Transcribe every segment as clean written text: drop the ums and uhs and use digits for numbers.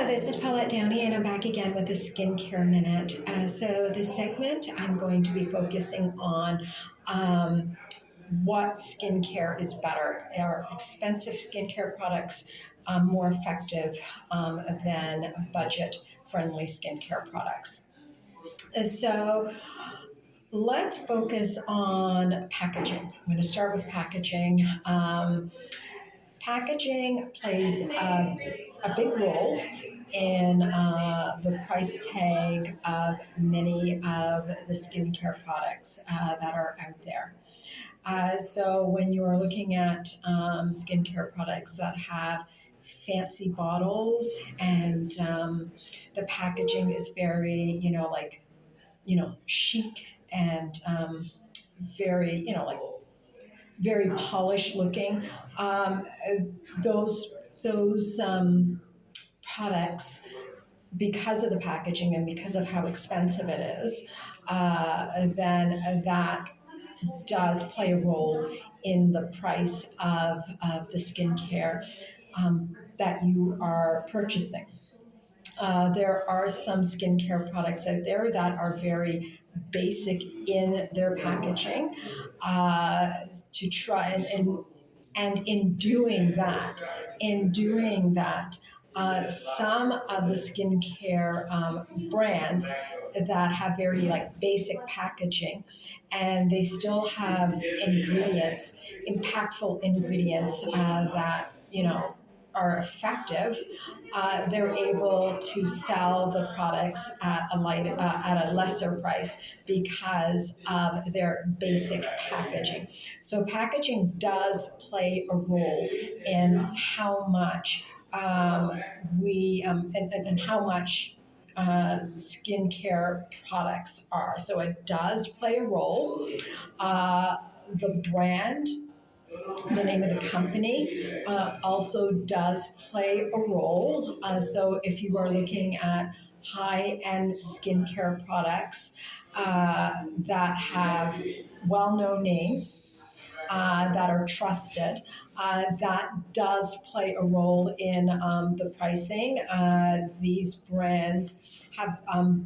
This is Paulet Downey, and I'm back again with the Skincare Minute. So, this segment, I'm going to be focusing on what skincare is better. Are expensive skincare products more effective than budget friendly skincare products? So, let's focus on packaging. I'm going to start with packaging. Packaging plays a big role in the price tag of many of the skincare products that are out there. So when you are looking at skincare products that have fancy bottles and the packaging is very, chic and very, very polished looking. Those products, because of the packaging and because of how expensive it is, then that does play a role in the price of the skincare that you are purchasing. There are some skincare products out there that are very basic in their packaging to try and in doing that, some of the skincare brands that have very basic packaging, and they still have impactful ingredients that are effective. They're able to sell the products at a lesser price because of their basic packaging. So packaging does play a role in how much and how much skincare products are. So it does play a role. The brand, the name of the company, also does play a role. So if you are looking at high-end skincare products that have well-known names, that are trusted, that does play a role in the pricing. These brands have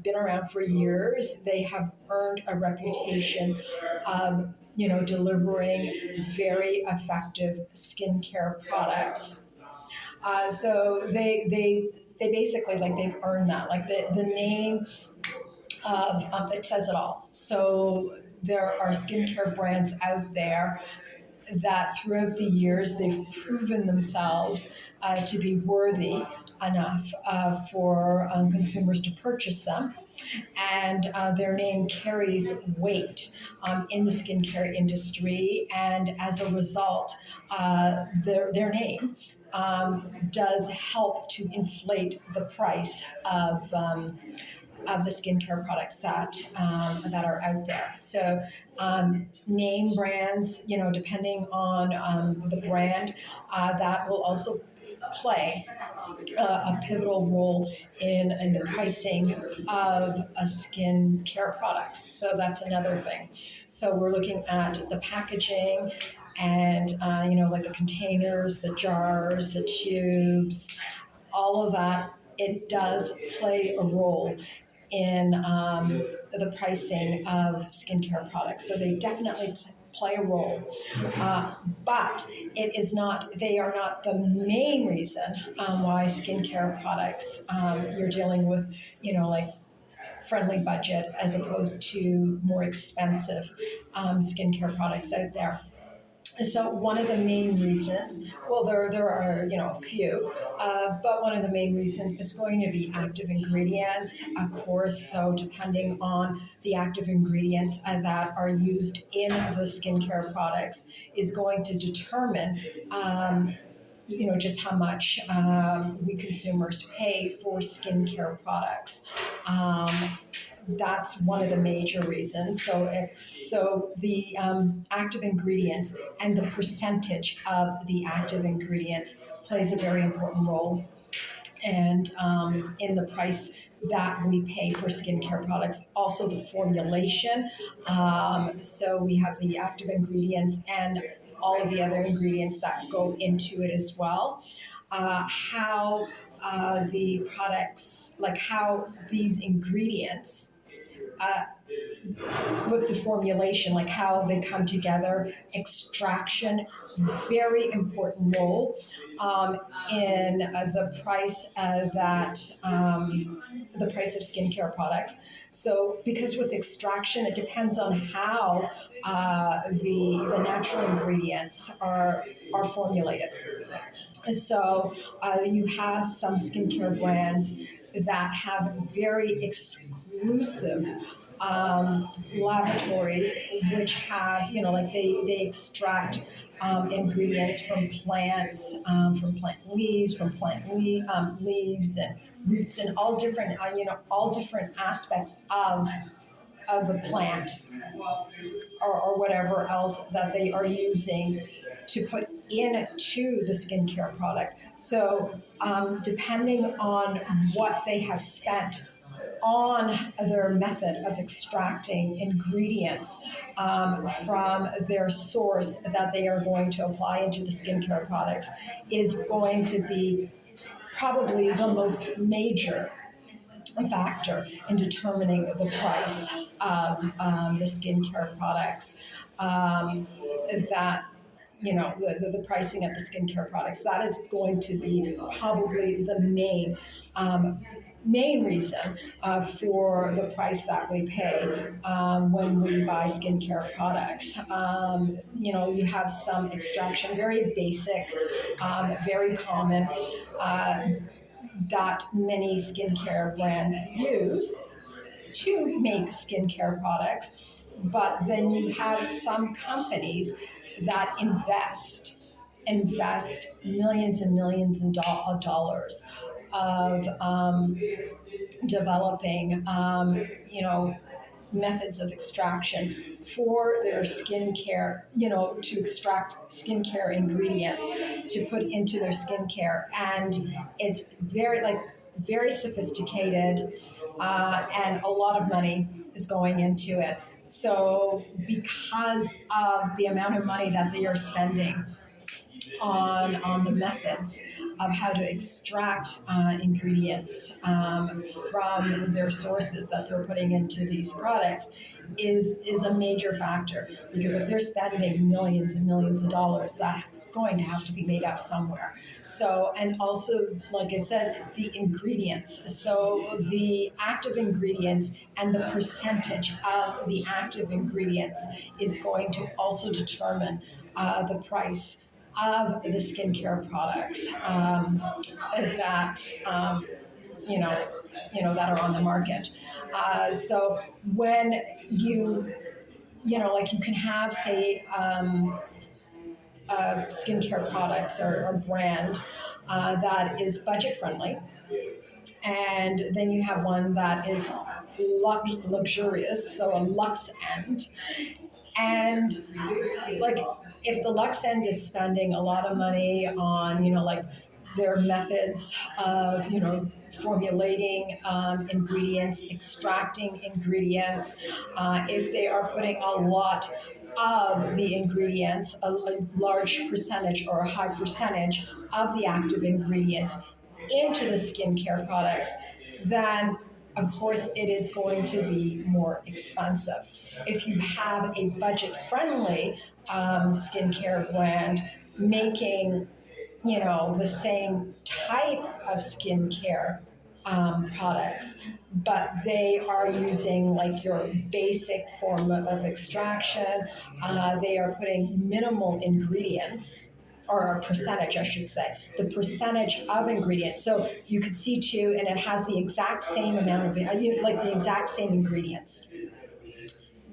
been around for years. They have earned a reputation of delivering very effective skincare products. So they basically they've earned that. The name of it says it all. So there are skincare brands out there that throughout the years they've proven themselves to be worthy enough for consumers to purchase them, and their name carries weight in the skincare industry, and as a result, their name does help to inflate the price of the skincare products that are out there. So name brands, depending on the brand, that will also play a pivotal role in the pricing of a skincare products. So that's another thing. So we're looking at the packaging and the containers, the jars, the tubes, all of that. It does play a role in the pricing of skincare products. So they definitely play a role. But it is not, they are not the main reason why skincare products, you're dealing with, friendly budget as opposed to more expensive skincare products out there. So one of the main reasons, well, there are a few, but one of the main reasons is going to be active ingredients, of course. So depending on the active ingredients that are used in the skincare products is going to determine. Just how much we consumers pay for skincare products. That's one of the major reasons. So the active ingredients and the percentage of the active ingredients plays a very important role, and in the price that we pay for skincare products. Also the formulation. So we have the active ingredients and all of the other ingredients that go into it as well. How the products, like how these ingredients uh, with the formulation, like how they come together, extraction, very important role in the price of skincare products. So, because with extraction, it depends on how the natural ingredients are formulated. So you have some skincare brands that have very exclusive laboratories, which have, like they extract ingredients from plant leaves, leaves and roots, and all different aspects of the plant, or whatever else that they are using to put into the skincare product. So, depending on what they have spent on their method of extracting ingredients from their source that they are going to apply into the skincare products, is going to be probably the most major factor in determining the price of the skincare products, that the pricing of the skincare products. That is going to be probably the main reason for the price that we pay when we buy skincare products. You have some extraction, very basic, very common, that many skincare brands use to make skincare products. But then you have some companies that invest millions and millions of dollars of developing, methods of extraction for their skincare, to extract skincare ingredients to put into their skincare. And it's very sophisticated, and a lot of money is going into it. So, because of the amount of money that they are spending on the methods of how to extract ingredients from their sources that they're putting into these products, is a major factor. Because if they're spending millions and millions of dollars, that's going to have to be made up somewhere. So, and also, like I said, the ingredients. So the active ingredients and the percentage of the active ingredients is going to also determine the price of the skincare products that that are on the market. So when you can have, say, skincare products, or brand that is budget friendly, and then you have one that is luxurious, so a luxe end. And, like, if the Lux End is spending a lot of money on, their methods of, formulating ingredients, extracting ingredients, if they are putting a lot of the ingredients, a large percentage or a high percentage of the active ingredients into the skincare products, then of course it is going to be more expensive. If you have a budget-friendly skincare brand making, the same type of skincare products, but they are using, like, your basic form of extraction, they are putting minimal ingredients, or a percentage, I should say, the percentage of ingredients. So you could see too, and it has the exact same amount of, the exact same ingredients.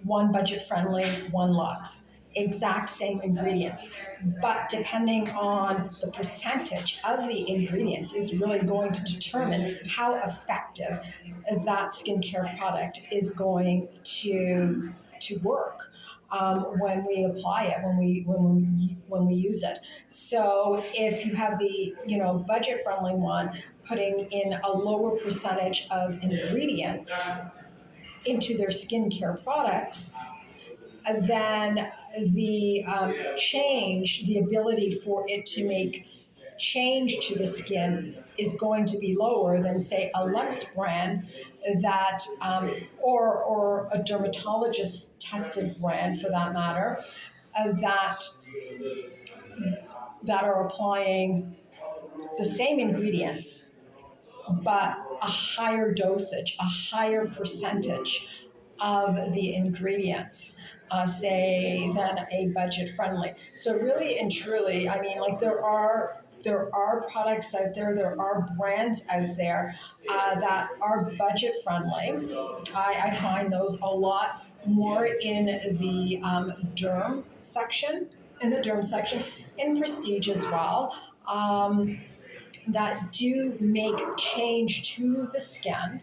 One budget friendly, one Lux. Exact same ingredients. But depending on the percentage of the ingredients is really going to determine how effective that skincare product is going to work when we apply it, when we use it. So if you have the budget friendly one putting in a lower percentage of ingredients into their skincare products, then the ability for it to make change to the skin is going to be lower than, say, a Lux brand that, or a dermatologist tested brand for that matter, that are applying the same ingredients but a higher dosage, a higher percentage of the ingredients, say, than a budget friendly. So really and truly, I mean, like there are products out there, there are brands out there that are budget friendly. I find those a lot more in the derm section, in prestige as well. That do make change to the skin,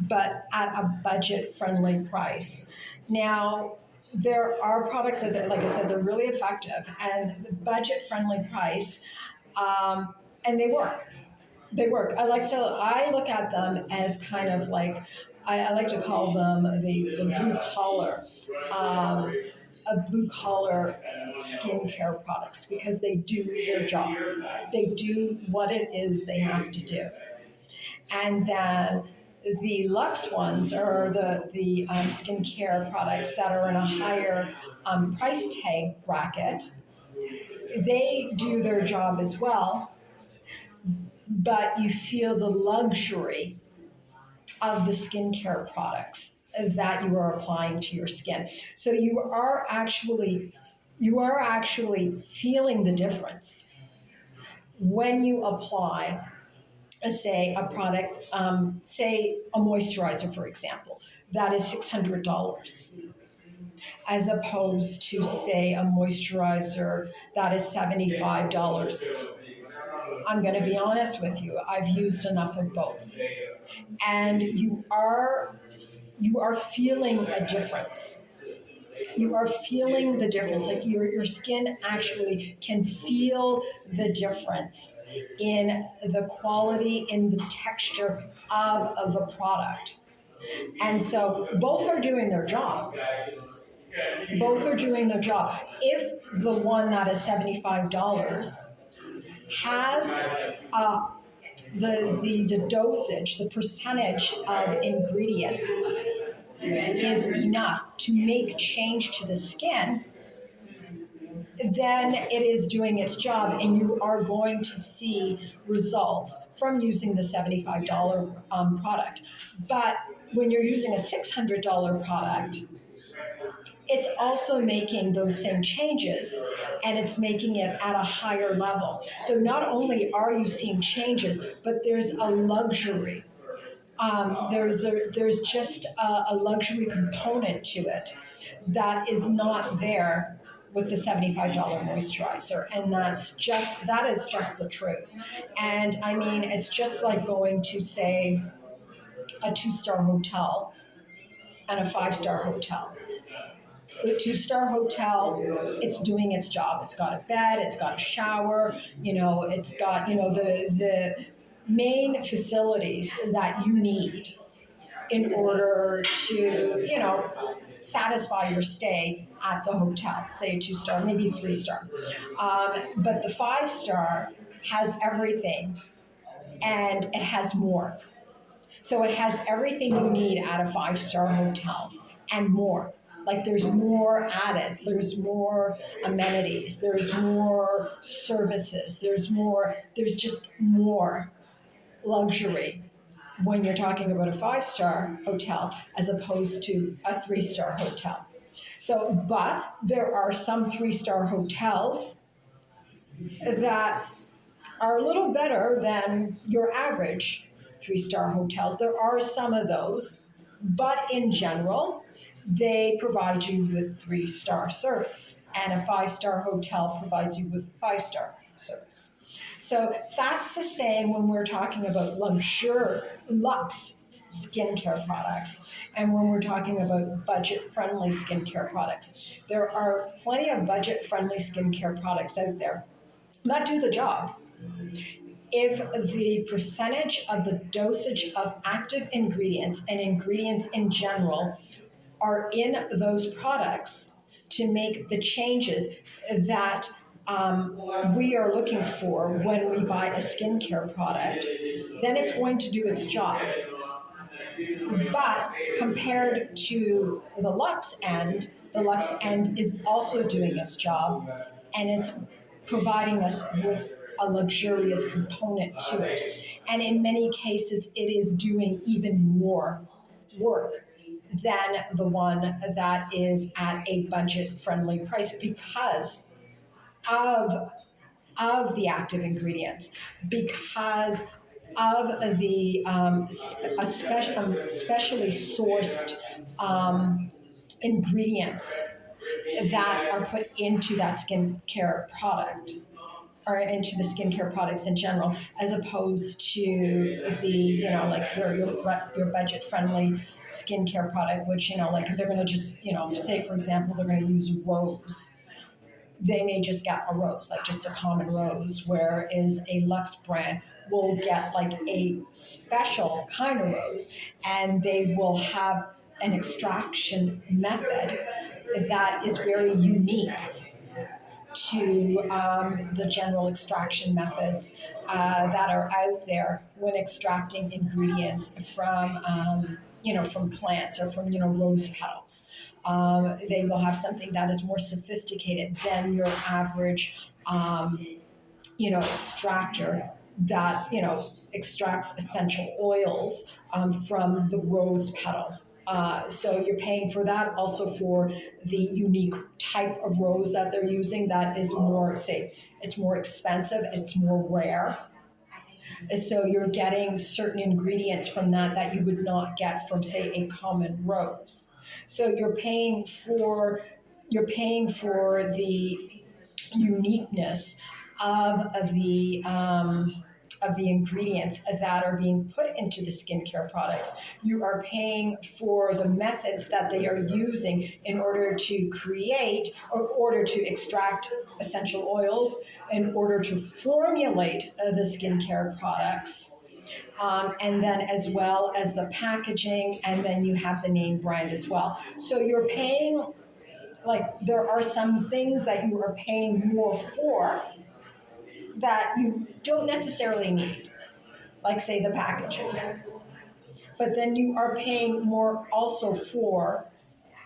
but at a budget friendly price. Now, there are products that, like I said, they're really effective and the budget friendly price, and they work. They work. I look at them as kind of like, I like to call them the blue collar, a blue collar skincare products because they do their job. They do what it is they have to do. And then the Lux ones are the skincare products that are in a higher price tag bracket. They do their job as well, but you feel the luxury of the skincare products that you are applying to your skin. So you are actually feeling the difference when you apply, say, a product, say a moisturizer, for example, that is $600, as opposed to, say, a moisturizer that is $75. I'm going to be honest with you. I've used enough of both, and you are feeling a difference. You are feeling the difference. Like your skin actually can feel the difference in the quality, in the texture of the product. And so both are doing their job. Both are doing their job. If the one that is $75 has the dosage, the percentage of ingredients is enough to make change to the skin, then it is doing its job and you are going to see results from using the $75 product. But when you're using a $600 product, it's also making those same changes and it's making it at a higher level. So not only are you seeing changes, but there's a luxury. There's just a luxury component to it that is not there with the $75 moisturizer, and that is just the truth. And I mean, it's just like going to, say, a 2-star hotel and a 5-star hotel. The 2-star hotel, it's doing its job. It's got a bed, it's got a shower, it's got, the main facilities that you need in order to, satisfy your stay at the hotel, say a 2-star, maybe 3-star. But the 5-star has everything and it has more. So it has everything you need at a 5-star hotel and more. Like there's more added, there's more amenities, there's more services, there's just more luxury when you're talking about a 5-star hotel as opposed to a 3-star hotel. So, but there are some 3-star hotels that are a little better than your average 3-star hotels. There are some of those, but in general, they provide you with 3-star service, and a 5-star hotel provides you with 5-star service. So that's the same when we're talking about luxe skincare products, and when we're talking about budget-friendly skincare products. There are plenty of budget-friendly skincare products out there that do the job. If the percentage of the dosage of active ingredients and ingredients in general are in those products to make the changes that we are looking for when we buy a skincare product, then it's going to do its job. But compared to the Lux end is also doing its job, and it's providing us with a luxurious component to it. And in many cases, it is doing even more work than the one that is at a budget friendly price because of the active ingredients, because of the specially sourced ingredients that are put into that skincare product or into the skincare products in general, as opposed to the, like your budget friendly skincare product, which, like they're going to just, say for example, they're going to use rose. They may just get a rose, like just a common rose, whereas a Lux brand will get like a special kind of rose, and they will have an extraction method that is very unique to the general extraction methods that are out there when extracting ingredients from from plants or from rose petals. They will have something that is more sophisticated than your average extractor that extracts essential oils from the rose petal. So you're paying for that, also for the unique type of rose that they're using that is more, say, it's more expensive, it's more rare. So you're getting certain ingredients from that you would not get from, say, a common rose. So you're paying for the uniqueness of the ingredients that are being put into the skincare products. You are paying for the methods that they are using in order to create or order to extract essential oils, in order to formulate the skincare products. And then as well as the packaging, and then you have the name brand as well. So you're paying, like, there are some things that you are paying more for that you don't necessarily need, like, say, the packaging. But then you are paying more also for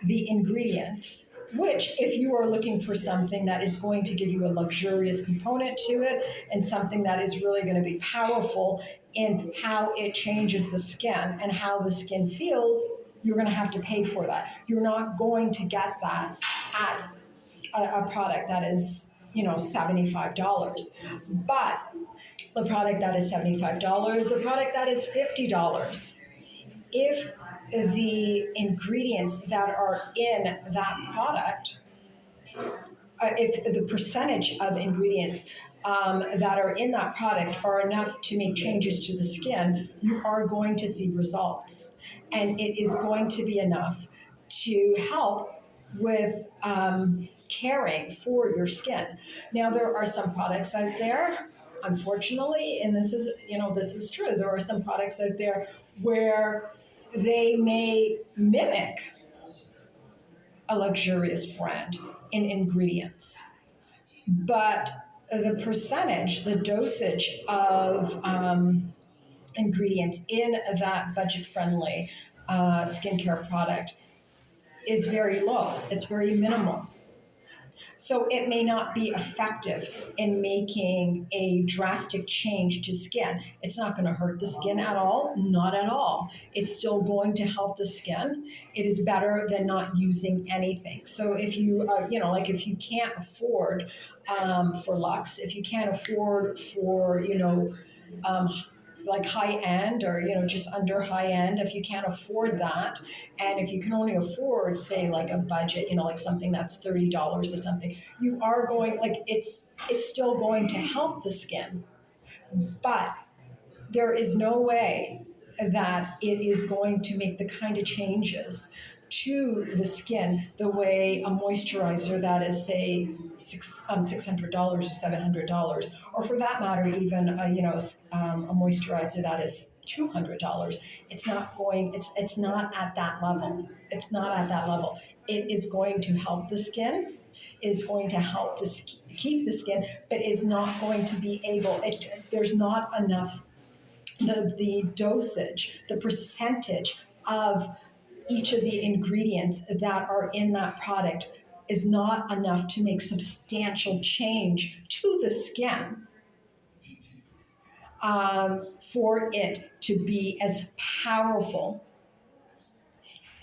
the ingredients, which, if you are looking for something that is going to give you a luxurious component to it and something that is really going to be powerful in how it changes the skin and how the skin feels, you're going to have to pay for that. You're not going to get that at a product that is, $75. But the product that is $75, the product that is $50, if the ingredients that are in that product, if the percentage of ingredients that are in that product are enough to make changes to the skin, you are going to see results. And it is going to be enough to help with caring for your skin. Now, there are some products out there, unfortunately, and this is true. There are some products out there where they may mimic a luxurious brand in ingredients, but the percentage, the dosage of ingredients in that budget-friendly skincare product is very low. It's very minimal. So it may not be effective in making a drastic change to skin. It's not going to hurt the skin at all, not at all. It's still going to help the skin. It is better than not using anything. So if you, if you can't afford for Lux, if you can't afford for, like high end, or just under high end, if you can't afford that, and if you can only afford, say, like a budget, like something that's $30 or something, you are going, like, it's still going to help the skin, but there is no way that it is going to make the kind of changes to the skin the way a moisturizer that is, say, $600 or $700, or for that matter, even a moisturizer that is $200. It's not going. It's not at that level. It's not at that level. It is going to help the skin, is going to help to keep the skin, but is not going to be able, there's not enough, the dosage, the percentage of each of the ingredients that are in that product is not enough to make substantial change to the skin, for it to be as powerful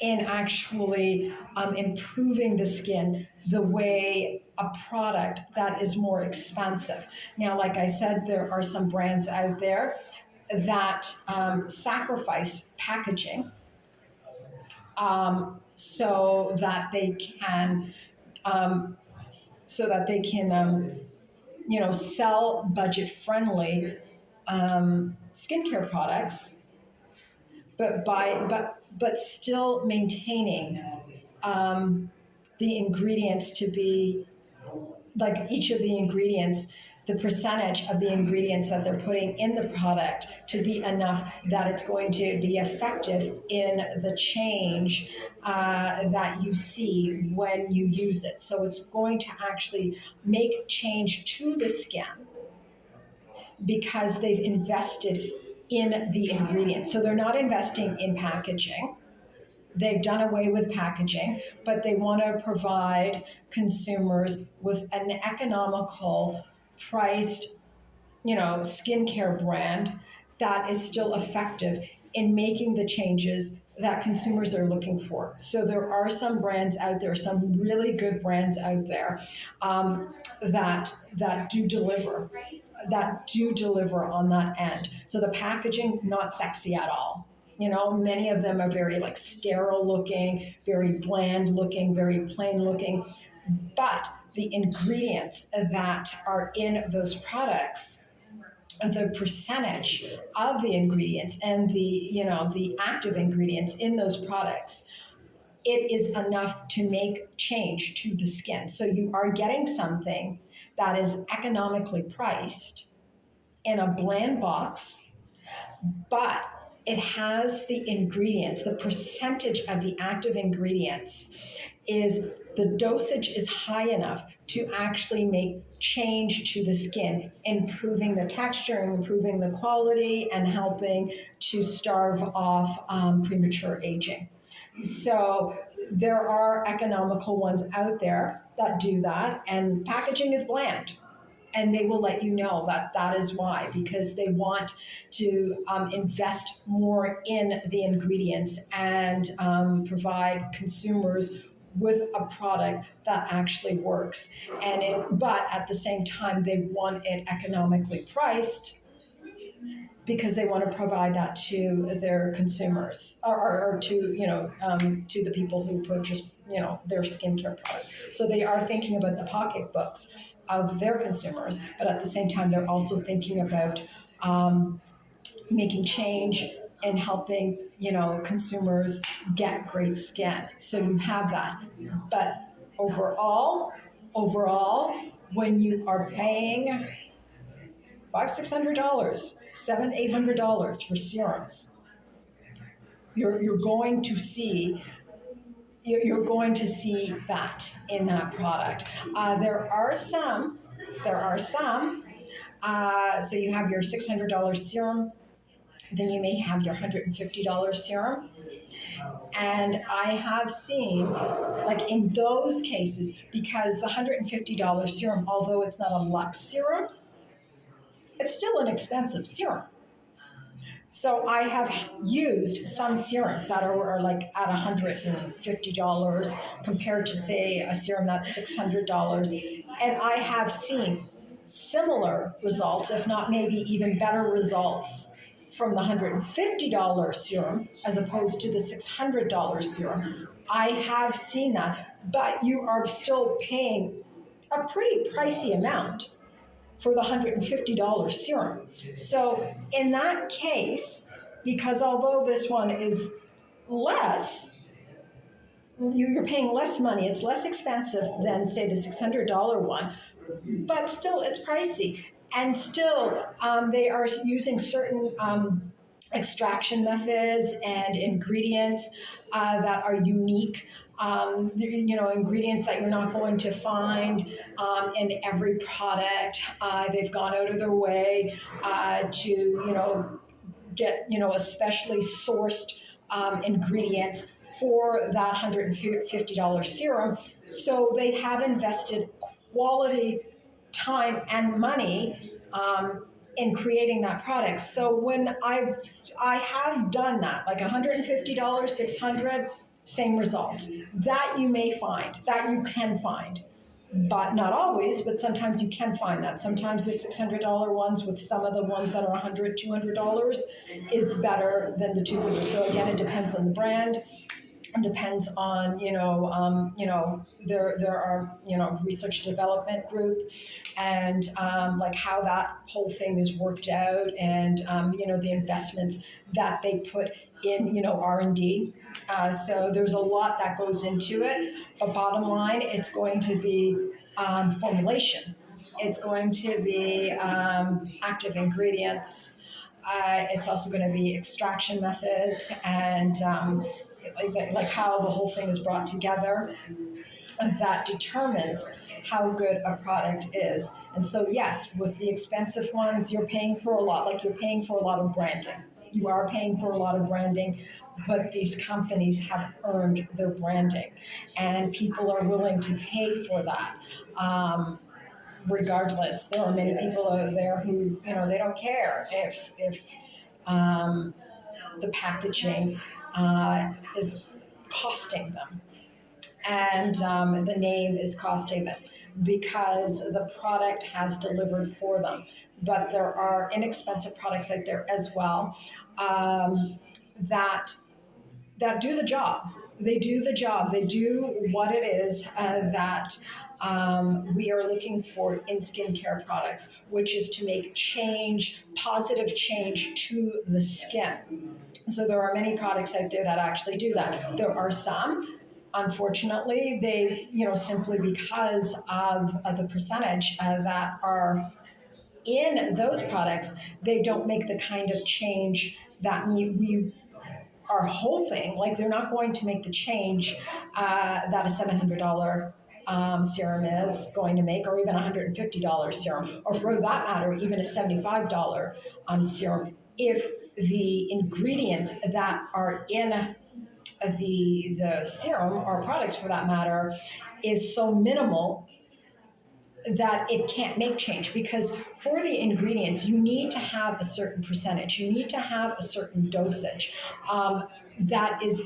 in actually improving the skin the way a product that is more expensive. Now, like I said, there are some brands out there that sacrifice packaging, so that they can sell budget friendly skincare products, but still maintaining the ingredients to be like each of the ingredients, the percentage of the ingredients that they're putting in the product to be enough that it's going to be effective in the change that you see when you use it. So it's going to actually make change to the skin because they've invested in the ingredients. So they're not investing in packaging. They've done away with packaging, but they want to provide consumers with an economical priced, skincare brand that is still effective in making the changes that consumers are looking for. So there are some brands out there, some really good brands out there, that do deliver, on that end. So the packaging, not sexy at all. Many of them are very sterile looking, very bland looking, very plain looking. But the ingredients that are in those products, the percentage of the ingredients and the active ingredients in those products, it is enough to make change to the skin. So you are getting something that is economically priced in a bland box, but it has the ingredients, the percentage of the active ingredients is the dosage is high enough to actually make change to the skin, improving the texture, improving the quality, and helping to starve off premature aging. So there are economical ones out there that do that, and packaging is bland. And they will let you know that is why, because they want to invest more in the ingredients and provide consumers with a product that actually works. But at the same time, they want it economically priced because they want to provide that to their consumers or to to the people who purchase their skincare products. So they are thinking about the pocketbooks of their consumers, but at the same time they're also thinking about making change and helping consumers get great skin. So you have that, but overall, when you are paying $500-$600, $700-$800 for serums, you're going to see that in that product. There are some. So you have your $600 serum, then you may have your $150 serum. And I have seen, in those cases, because the $150 serum, although it's not a luxe serum, it's still an expensive serum. So I have used some serums that are at $150 compared to, say, a serum that's $600. And I have seen similar results, if not maybe even better results, from the $150 serum as opposed to the $600 serum. I have seen that, but you are still paying a pretty pricey amount for the $150 serum. So in that case, because although this one is less, you're paying less money, it's less expensive than, say, the $600 one, but still it's pricey. And still, they are using certain extraction methods and ingredients that are unique. Ingredients that you're not going to find in every product. They've gone out of their way to, get, especially sourced ingredients for that $150 serum. So they have invested quality time and money in creating that product. So when I have done that, like $150, 600, same results. That you may find, that you can find, but not always, but sometimes you can find that. Sometimes the $600 ones with some of the ones that are $100, $200 is better than the 200. So again, it depends on the brand. It depends on, there are, research development group and like how that whole thing is worked out and, the investments that they put in, R&D. So there's a lot that goes into it, but bottom line, it's going to be formulation. It's going to be active ingredients. It's also going to be extraction methods and like how the whole thing is brought together that determines how good a product is. And so, yes, with the expensive ones, you're paying for a lot, like you're paying for a lot of branding. You are paying for a lot of branding, but these companies have earned their branding, and people are willing to pay for that. Regardless, there are many people out there who, they don't care if the packaging is costing them and the name is costing them because the product has delivered for them. But there are inexpensive products out there as well that do the job. They do the job. They do what it is that we are looking for in skincare products, which is to make change, positive change to the skin. So there are many products out there that actually do that. There are some, unfortunately, they, simply because of the percentage that are in those products, they don't make the kind of change that we are hoping. Like they're not going to make the change that a $700 serum is going to make, or even a $150 serum, or for that matter, even a $75 serum, if the ingredients that are in the serum or products for that matter is so minimal that it can't make change. Because for the ingredients, you need to have a certain percentage, you need to have a certain dosage that is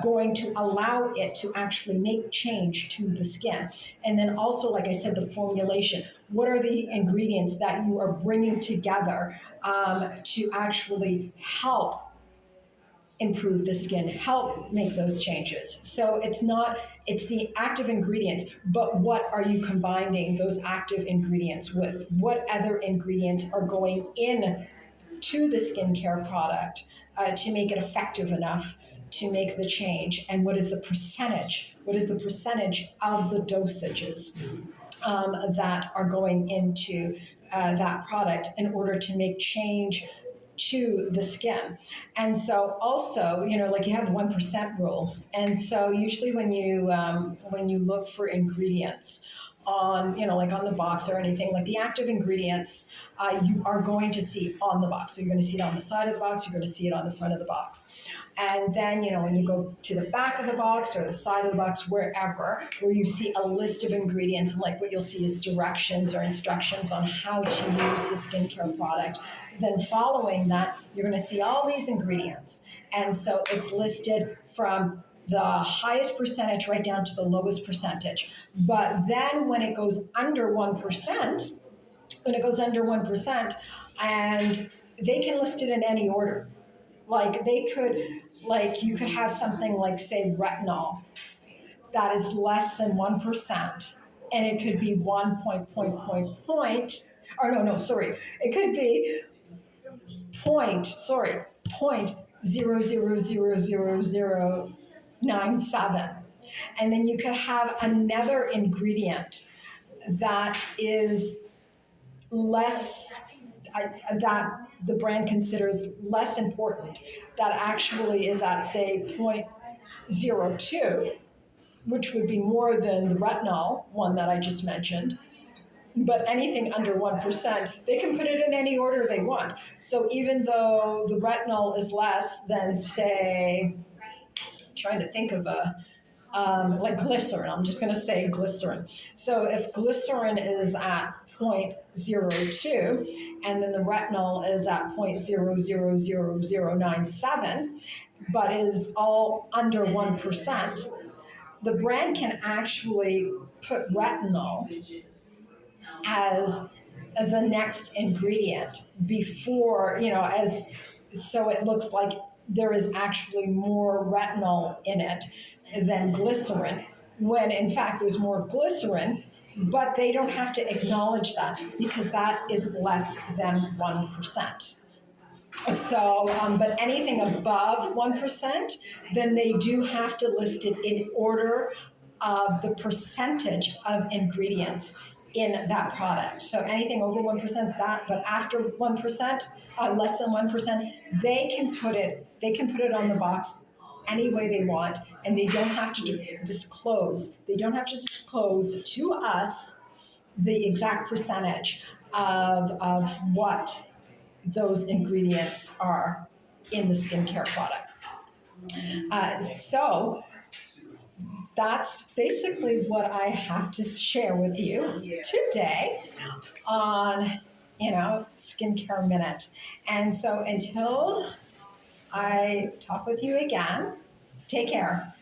going to allow it to actually make change to the skin. And then also, like I said, the formulation. What are the ingredients that you are bringing together to actually help improve the skin, help make those changes? So it's the active ingredients, but what are you combining those active ingredients with? What other ingredients are going in to the skincare product to make it effective enough to make the change? And what is the percentage? What is the percentage of the dosages that are going into that product in order to make change to the skin? And so also, like you have 1% rule. And so usually when you look for ingredients on, like on the box or anything, like the active ingredients, you are going to see on the box. So you're going to see it on the side of the box, you're going to see it on the front of the box. And then, when you go to the back of the box or the side of the box, wherever, where you see a list of ingredients, and like what you'll see is directions or instructions on how to use the skincare product. Then following that, you're going to see all these ingredients. And so it's listed from the highest percentage right down to the lowest percentage. But then when it goes under 1%, and they can list it in any order. Like you could have something like, say, retinol that is less than 1%, and it could be it could be point 0.000097. And then you could have another ingredient that is less, that the brand considers less important, that actually is at, say, 0.02, which would be more than the retinol one that I just mentioned. But anything under 1%, they can put it in any order they want. So even though the retinol is less than, say, trying to think of like glycerin, I'm just going to say glycerin. So if glycerin is at 0.02 and then the retinol is at 0.000097, but is all under 1%, the brand can actually put retinol as the next ingredient before, as so it looks like there is actually more retinol in it than glycerin, when in fact there's more glycerin, but they don't have to acknowledge that because that is less than 1%. So, but anything above 1%, then they do have to list it in order of the percentage of ingredients in that product. So anything over 1%, that, but after 1%, less than 1%, they can put it on the box any way they want, and they don't have to disclose. They don't have to disclose to us the exact percentage of what those ingredients are in the skincare product. So that's basically what I have to share with you today on, Skincare Minute. And so until I talk with you again, take care.